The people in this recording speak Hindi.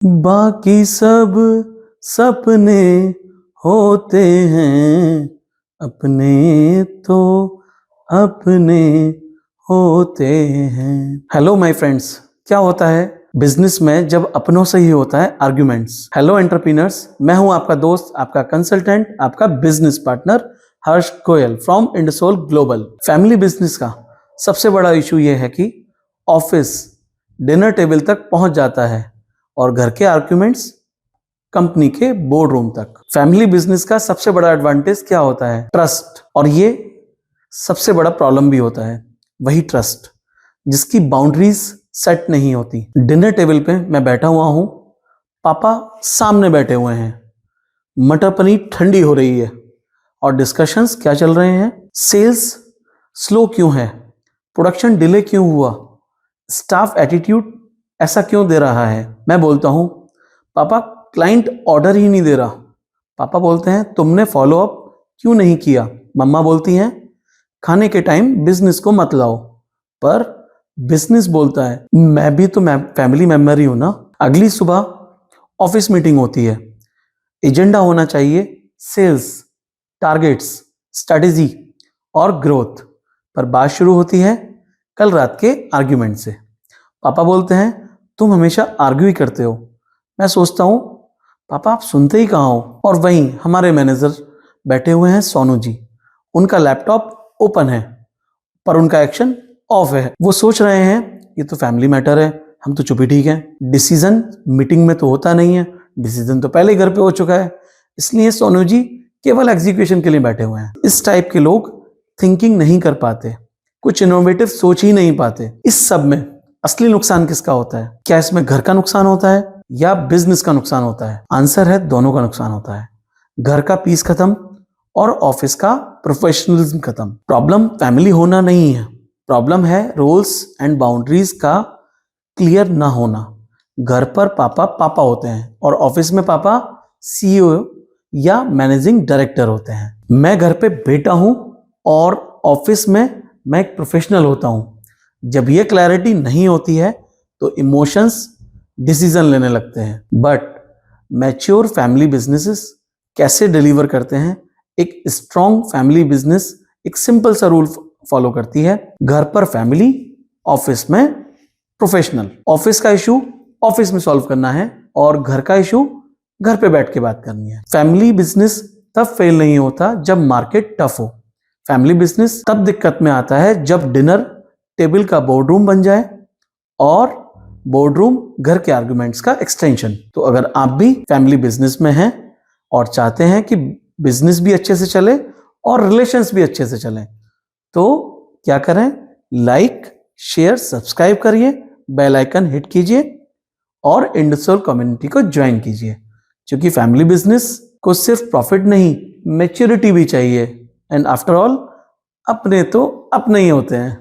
बाकी सब सपने होते हैं, अपने तो अपने होते हैं। हेलो माय फ्रेंड्स, क्या होता है बिजनेस में जब अपनों से ही होता है आर्ग्यूमेंट्स। हेलो एंटरप्रेन्योर्स, मैं हूं आपका दोस्त, आपका कंसल्टेंट, आपका business partner Harsh Goyal from Indsol global. Family business का सबसे बड़ा इशू यह है कि ऑफिस डिनर टेबल तक पहुंच जाता है और घर के आर्ग्यूमेंट्स कंपनी के बोर्ड रूम तक। फैमिली बिजनेस का सबसे बड़ा एडवांटेज क्या होता है? ट्रस्ट। और ये सबसे बड़ा प्रॉब्लम भी होता है, वही ट्रस्ट जिसकी बाउंड्रीज सेट नहीं होती। डिनर टेबल पे मैं बैठा हुआ हूं, पापा सामने बैठे हुए हैं, मटर पनीर ठंडी हो रही है और डिस्कशंस क्या चल रहे हैं? सेल्स स्लो क्यों है, प्रोडक्शन डिले क्यों हुआ, स्टाफ एटीट्यूड ऐसा क्यों दे रहा है। मैं बोलता हूं पापा क्लाइंट ऑर्डर ही नहीं दे रहा। पापा बोलते हैं तुमने फॉलो अप क्यों नहीं किया। मम्मा बोलती हैं खाने के टाइम बिजनेस को मत लाओ। पर बिजनेस बोलता है मैं भी तो फैमिली मेंबर ही हूं ना। अगली सुबह ऑफिस मीटिंग होती है, एजेंडा होना चाहिए सेल्स, टारगेट्स, स्ट्रेटेजी और ग्रोथ। पर बात शुरू होती है कल रात के आर्ग्यूमेंट से। पापा बोलते हैं तुम हमेशा आर्ग्यू ही करते हो। मैं सोचता हूं पापा आप सुनते ही कहाँ हो। और वहीं हमारे मैनेजर बैठे हुए हैं सोनू जी, उनका लैपटॉप ओपन है पर उनका एक्शन ऑफ है। वो सोच रहे हैं ये तो फैमिली मैटर है, हम तो चुप ही ठीक है। डिसीजन मीटिंग में तो होता नहीं है, डिसीजन तो पहले घर पे हो चुका है, इसलिए सोनू जी केवल एग्जीक्यूशन के लिए बैठे हुए हैं। इस टाइप के लोग थिंकिंग नहीं कर पाते, कुछ इनोवेटिव सोच ही नहीं पाते। इस सब में असली नुकसान किसका होता है? क्या इसमें घर का नुकसान होता है या बिजनेस का नुकसान होता है? आंसर है दोनों का नुकसान होता है। घर का पीस खत्म और ऑफिस का प्रोफेशनलिज्म खत्म। प्रॉब्लम फैमिली होना नहीं है, प्रॉब्लम है रोल्स एंड बाउंड्रीज का क्लियर ना होना। घर पर पापा पापा होते हैं और ऑफिस में पापा सीईओ या मैनेजिंग डायरेक्टर होते हैं। मैं घर पे बेटा हूं और ऑफिस में मैं एक प्रोफेशनल होता हूं। जब ये क्लैरिटी नहीं होती है तो इमोशंस डिसीजन लेने लगते हैं। बट मैच्योर फैमिली बिजनेसेस कैसे डिलीवर करते हैं? एक स्ट्रॉन्ग फैमिली बिजनेस एक सिंपल सा रूल फॉलो करती है, घर पर फैमिली, ऑफिस में प्रोफेशनल। ऑफिस का इशू ऑफिस में सॉल्व करना है और घर का इशू घर पे बैठ के बात करनी है। फैमिली बिजनेस तब फेल नहीं होता जब मार्केट टफ हो। फैमिली बिजनेस तब दिक्कत में आता है जब डिनर टेबल का बोर्ड रूम बन जाए और बोर्ड रूम घर के आर्गुमेंट्स का एक्सटेंशन। तो अगर आप भी फैमिली बिजनेस में हैं और चाहते हैं कि बिजनेस भी अच्छे से चले और रिलेशंस भी अच्छे से चलें, तो क्या करें? लाइक, शेयर, सब्सक्राइब करिए, बेल आइकन हिट कीजिए और इंडसोल कम्युनिटी को ज्वाइन कीजिए। क्योंकि फैमिली बिजनेस को सिर्फ प्रॉफिट नहीं, मैच्योरिटी भी चाहिए। एंड आफ्टर ऑल अपने तो अपने ही होते हैं।